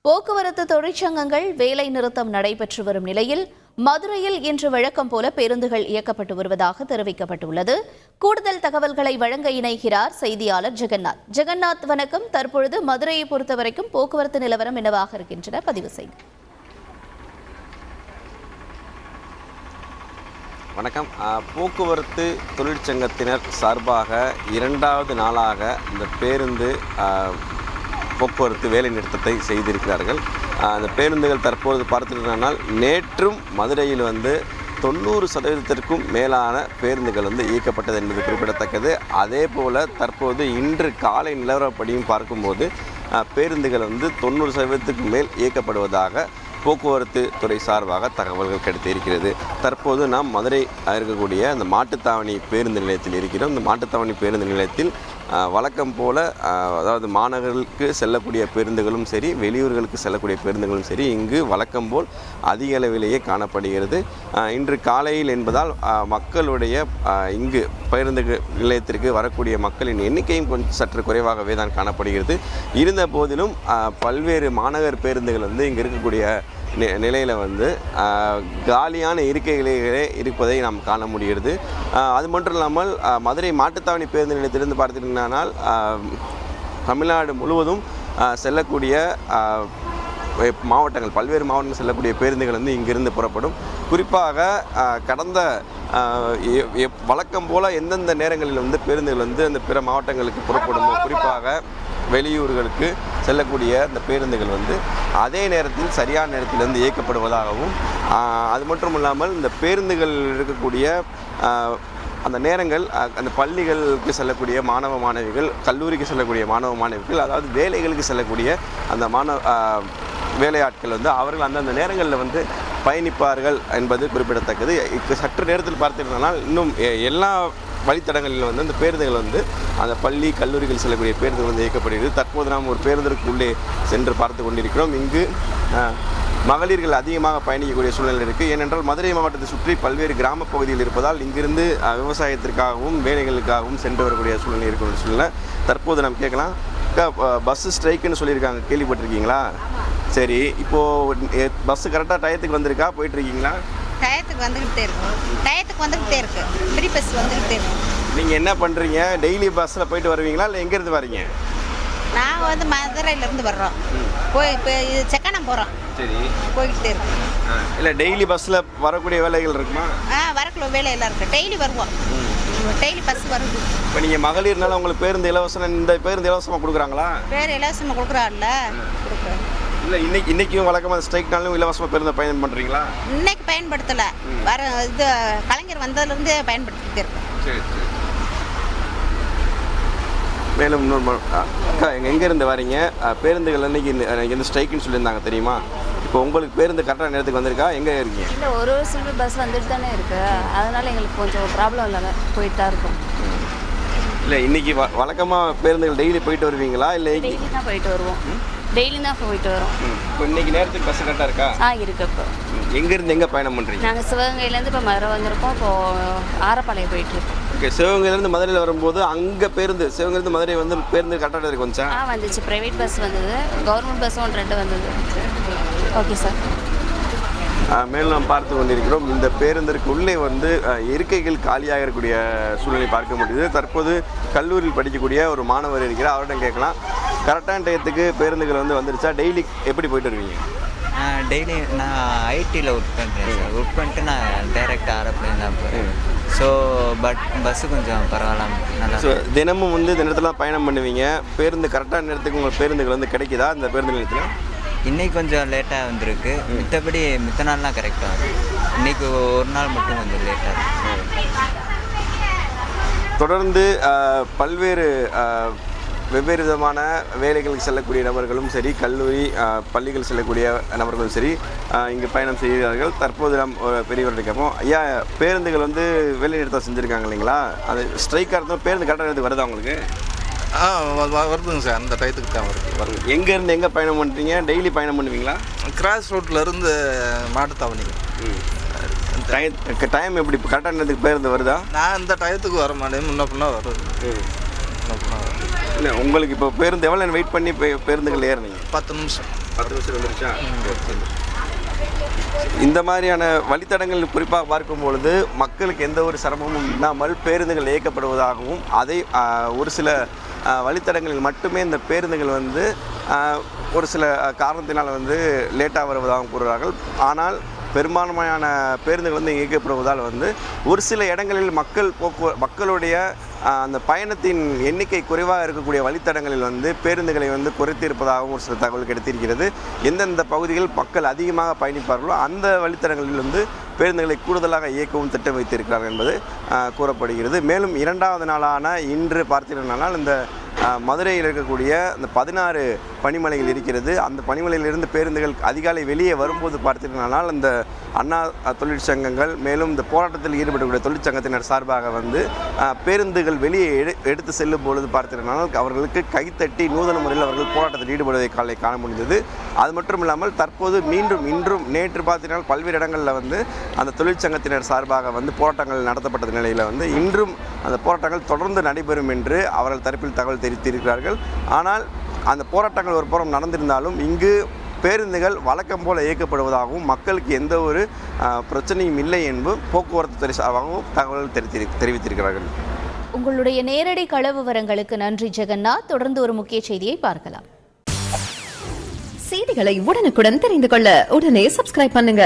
போக்குவரத்து தொழிற்சங்கங்கள் வேலை நிறுத்தம் நடைபெற்று வரும் நிலையில் மதுரையில் இன்று வழக்கம் போல பேருந்துகள் இயக்கப்பட்டு வருவதாக தெரிவிக்கப்பட்டுள்ளது. கூடுதல் தகவல்களை வழங்க இணைகிறார் செய்தியாளர் ஜெகநாத். ஜெகநாத், வணக்கம். தற்பொழுது மதுரையை பொறுத்தவரைக்கும் போக்குவரத்து நிலவரம் என்னவாக இருக்கின்றன? பதிவு செய்யும். வணக்கம். போக்குவரத்து தொழிற்சங்கத்தினர் சார்பாக இரண்டாவது நாளாக இந்த பேருந்து போக்குவரத்து வேலை நிறுத்தத்தை செய்திருக்கிறார்கள். அந்த பேருந்துகள் தற்போது பார்த்துட்டோம்னால் நேற்றும் மதுரையில் 90% மேலான பேருந்துகள் இயக்கப்பட்டது என்பது குறிப்பிடத்தக்கது. அதே போல் தற்போது இன்று காலை நிலவரப்படியும் பார்க்கும்போது பேருந்துகள் 90% மேல் இயக்கப்படுவதாக போக்குவரத்து துறை சார்பாக தகவல்கள் கிடைத்து இருக்கிறது. தற்போது நாம் மதுரை இருக்கக்கூடிய அந்த மாட்டுத்தாவணி பேருந்து நிலையத்தில் இருக்கிறோம். இந்த மாட்டுத்தாவணி பேருந்து நிலையத்தில் வழக்கம் போல் அதாவது மாநகருக்கு செல்லக்கூடிய பேருந்துகளும் சரி, வெளியூர்களுக்கு செல்லக்கூடிய பேருந்துகளும் சரி இங்கு வழக்கம் போல் அதிக அளவிலேயே காணப்படுகிறது. இன்று காலையில் என்பதால் மக்களுடைய இங்கு பேருந்து நிலையத்திற்கு வரக்கூடிய மக்களின் எண்ணிக்கையும் கொஞ்சம் சற்று குறைவாகவே தான் காணப்படுகிறது. இருந்த போதிலும் பல்வேறு மாநகர் பேருந்துகள் இங்கு இருக்கக்கூடிய நிலையில் காலியான இருக்கைகளே இருப்பதை நாம் காண முடிகிறது. அது மட்டும் இல்லாமல் மதுரை மாட்டுத்தாவணி பேருந்து நிலையத்திலிருந்து பார்த்துட்டிங்கன்னா தமிழ்நாடு முழுவதும் செல்லக்கூடிய மாவட்டங்கள், பல்வேறு மாவட்டங்கள் செல்லக்கூடிய பேருந்துகள் இங்கிருந்து புறப்படும். குறிப்பாக கடந்த வழக்கம் போல் எந்தெந்த நேரங்களில் பேருந்துகள் அந்த பிற மாவட்டங்களுக்கு புறப்படுமோ, குறிப்பாக வெளியூர்களுக்கு செல்லக்கூடிய அந்த பேருந்துகள் அதே நேரத்தில் சரியான நேரத்தில் இயக்கப்படுவதாகவும், அது மட்டும் இல்லாமல் இந்த பேருந்துகள் இருக்கக்கூடிய அந்த நேரங்கள் அந்த பள்ளிகளுக்கு செல்லக்கூடிய மாணவ மாணவிகள், கல்லூரிக்கு செல்லக்கூடிய மாணவ மாணவிகள், அதாவது வேலைகளுக்கு செல்லக்கூடிய அந்த வேலையாட்கள் அவர்கள் அந்தந்த நேரங்களில் பயணிப்பார்கள் என்பது குறிப்பிடத்தக்கது. சற்று நேரத்தில் பார்த்துட்டோம்னால் இன்னும் எல்லா வழித்தடங்களில் அந்த பேருந்துகள் அந்த பள்ளி கல்லூரிகள் செல்லக்கூடிய பேருந்துகள் இயக்கப்படுகிறது. தற்போது நாம் ஒரு பேருந்திற்கு உள்ளே சென்று பார்த்து கொண்டிருக்கிறோம். இங்கு மகளிர்கள் அதிகமாக பயணிக்கக்கூடிய சூழ்நிலை இருக்குது. ஏனென்றால் மதுரை மாவட்டத்தை சுற்றி பல்வேறு கிராம பகுதிகள் இருப்பதால் இங்கிருந்து விவசாயத்திற்காகவும் வேலைகளுக்காகவும் சென்று வரக்கூடிய சூழ்நிலை இருக்கக்கூடிய சூழ்நிலை. தற்போது நாம் கேட்கலாம், பஸ்ஸு ஸ்ட்ரைக்குன்னு சொல்லியிருக்காங்க, கேள்விப்பட்டிருக்கீங்களா? சரி, இப்போது பஸ்ஸு கரெக்டாக டயத்துக்கு வந்திருக்கா? போயிட்டுருக்கீங்களா? டயத்துக்கு வந்துக்கிட்டே இருக்கு. ஃப்ரீ பஸ் வந்துக்கிட்டே இருக்கு. நீங்கள் என்ன பண்ணுறீங்க? டெய்லி பஸ்ஸில் போயிட்டு வருவீங்களா, இல்லை எங்கேருந்து வரீங்க? நாங்கள் மதுரையிலேருந்து வர்றோம். இப்போ செக்கானம் போகிறோம். சரி, போய்கிட்டே இருக்கு. இல்லை டெய்லி பஸ்ஸில் வரக்கூடிய வேலைகள் இருக்குமா? வரக்குள்ள வேலையெல்லாம் இருக்குது. டெய்லி வருவோம். டெய்லி பஸ் வருது. இப்போ நீங்கள் மகளிர்னால உங்களுக்கு பேருந்து இலவசம், இந்த பேருந்து இலவசமாக கொடுக்குறாங்களா? இலவசமாக கொடுக்குறாள்ல, கொடுக்குறேன். இல்லை இன்றைக்கும் வழக்கமாக ஸ்ட்ரைக்னாலும் இலவசமாக பேருந்து பயணம் பண்ணுறீங்களா? இன்னைக்கு பயன்படுத்தலை. இது கலைஞர் வந்ததுலேருந்து பயன்படுத்திக்கிட்டே இருக்கோம். சரி சரி. மேலும் இன்னொரு அக்கா, எங்கேருந்து வரீங்க? பேருந்துகள் அன்றைக்கி எந்த ஸ்ட்ரைக்குன்னு சொல்லியிருந்தாங்க தெரியுமா? இப்போ உங்களுக்கு பேருந்து கரெக்டாக நேரத்துக்கு வந்திருக்கா? எங்கே இருக்கீங்க? இல்லை, ஒரு சில பஸ் வந்துட்டு தானே இருக்குது. அதனால் எங்களுக்கு கொஞ்சம் ப்ராப்ளம் இல்லாமல் போயிட்டு தான் இருக்கும். இல்லை இன்றைக்கி வழக்கமாக பேருந்துகள் டெய்லி போயிட்டு வருவீங்களா? இல்லை டெய்லி தான் போயிட்டு வருவோம். டெய்லி தான் போயிட்டு வரோம். இப்போ இன்றைக்கி நேரத்துக்கு பஸ் கரெக்டாக இருக்கா? இருக்குது. இப்போ எங்கேருந்து எங்கே பயணம் பண்ணுறீங்க? நாங்கள் சிவகங்கையிலேருந்து இப்போ மதுரை வந்திருக்கோம். இப்போது ஆரப்பாளையம் போயிட்டுருக்கோம். ஓகே. சிவகங்கையிலேருந்து மதுரையில் வரும்போது அங்கே சிவகங்கையிலேருந்து மதுரை பேருந்து கரெக்டாக நேரத்துக்கு வந்துச்சா? வந்துச்சு. ப்ரைவேட் பஸ் வந்தது, கவர்மெண்ட் பஸ்ஸும் 2 வந்தது. Okay sir. மேலும் நாம் பார்த்து கொண்டிருக்கிறோம். இந்த பேருந்திற்கு உள்ளே இருக்கைகள் காலியாக இருக்கக்கூடிய சூழ்நிலை பார்க்க முடியுது. தற்போது கல்லூரியில் படிக்கக்கூடிய ஒரு மாணவர் இருக்கிறார். அவரிடம் கேட்கலாம், கரெக்டான டயத்துக்கு பேருந்துகள் வந்துருச்சா? டெய்லி எப்படி போயிட்டு வருவீங்க? டெய்லி நான் ஐடியில் ஒர்க் பண்ணுறேன் சார். ஒர்க் பண்ணிட்டு நான் டைரெக்டாக ஆரப்பிலேன் தான் போகிறேன். ஸோ பஸ்ஸு கொஞ்சம் பரவாயில்ல, நல்லா. ஸோ தினமும் இந்த நேரத்தில் பயணம் பண்ணுவீங்க. பேருந்து கரெக்டான நேரத்துக்கு உங்கள் பேருந்துகள் கிடைக்குதா இந்த பேருந்து நிலையத்தில்? இன்றைக்கி கொஞ்சம் லேட்டாக வந்திருக்கு. மித்தபடி மித்த நாள்லாம் கரெக்டாக வரும். இன்றைக்கி ஒரு நாள் மட்டும் கொஞ்சம் லேட்டாக இருக்கும். தொடர்ந்து பல்வேறு வெவ்வேறு விதமான வேலைகளுக்கு செல்லக்கூடிய நபர்களும் சரி, கல்லூரி பள்ளிகள் செல்லக்கூடிய நபர்களும் சரி இங்கே பயணம் செய்கிறார்கள். தற்போது நாம் பெரியவர்கள் கேட்போம், ஐயா, பேருந்துகள் வேலை நிறுத்தம் செஞ்சுருக்காங்க இல்லைங்களா? அது ஸ்ட்ரைக்காக இருந்தால் பேருந்து கரெக்டாக நேரத்துக்கு வருதா உங்களுக்கு? வருதுங்க சார். அந்த டயத்துக்கு தான் வருது. எங்கேருந்து எங்கே பயணம் பண்ணுறீங்க? டெய்லி பயணம் பண்ணுவீங்களா? கிராஸ் ரோட்லேருந்து மாட்டுத்தாவணி. டைம் எப்படி கரெக்டாக நேரத்துக்கு பேருந்து வருதா? நான் இந்த டயத்துக்கு வர மாட்டேன், முன்ன பின்னா வருது. இல்லை உங்களுக்கு இப்போ பேருந்து எவ்வளோ வெயிட் பண்ணி பேருந்துகள் ஏறினீங்க? 10 நிமிஷம். 10 நிமிஷம் வந்துருச்சா? இந்த மாதிரியான வழித்தடங்கள் குறிப்பாக பார்க்கும் பொழுது மக்களுக்கு எந்த ஒரு சிரமமும் இல்லாமல் பேருந்துகள் இயக்கப்படுவதாகவும் அதை ஒரு சில வழித்தடங்களில் மட்டுமே இந்த பேருந்துகள் வந்து ஒரு சில காரணத்தினால் வந்து லேட்டாக வருவதாகவும் கூறுகிறார்கள். ஆனால் பெரும்பான்மையான பேருந்துகள் வந்து இயக்கப்படுவதால் வந்து ஒரு சில இடங்களில் மக்களுடைய அந்த பயணத்தின் எண்ணிக்கை குறைவாக இருக்கக்கூடிய வழித்தடங்களில் வந்து பேருந்துகளை வந்து குறைத்திருப்பதாகவும் ஒரு சில தகவல் கிடைத்திருக்கிறது. எந்தெந்த பகுதிகள் மக்கள் அதிகமாக பயணிப்பார்களோ அந்த வழித்தடங்களில் வந்து பேருந்துகளை கூடுதலாக இயக்கவும் திட்டம் வைத்திருக்கிறார்கள் என்பது கூறப்படுகிறது. மேலும் 2வது நாளான இன்று பார்த்தீர்களானால் இந்த மதுரையில் இருக்கக்கூடிய இந்த 16 பனிமலைகள் இருக்கிறது. அந்த பனிமலையிலிருந்து பேருந்துகள் அதிகாலை வெளியே வரும்போது பார்த்தீர்களானால் இந்த அண்ணா தொழிற்சங்கங்கள் மேலும் இந்த போராட்டத்தில் ஈடுபடக்கூடிய தொழிற்சங்கத்தினர் சார்பாக வந்து பேருந்துகள் வெளியே எடுத்து செல்லும் பொழுது பார்த்தீர்களானால் அவர்களுக்கு கைத்தட்டி நூதன முறையில் அவர்கள் போராட்டத்தில் ஈடுபடுவதை காண முடிந்தது. அது மட்டும் இல்லாமல் தற்போது மீண்டும் இன்றும் நேற்று பார்த்தீங்கன்னா பல்வேறு இடங்களில் வந்து அந்த தொழிற்சங்கத்தினர் சார்பாக வந்து போராட்டங்கள் நடத்தப்பட்ட நிலையில் வந்து இன்றும் அந்த போராட்டங்கள் தொடர்ந்து நடைபெறும் என்று அவர்கள் தரப்பில் தகவல் தெரிவித்திருக்கிறார்கள். ஆனால் அந்த போராட்டங்கள் ஒரு புறம் நடந்திருந்தாலும் இங்கு பேருந்துகள் வழக்கம் போல இயக்கப்படுவதாகவும் மக்களுக்கு எந்த ஒரு பிரச்சனையும் இல்லை என்பதும் போக்குவரத்து துறை சார்பாகவும் தகவல் தெரிவித்திருக்கிறார்கள். உங்களுடைய நேரடி கள விவரங்களுக்கு நன்றி ஜெகநாத். தொடர்ந்து ஒரு முக்கிய செய்தியை பார்க்கலாம். செய்திகளை உடனுக்குடன் தெரிந்து கொள்ள உடனே சப்ஸ்கிரைப் பண்ணுங்க.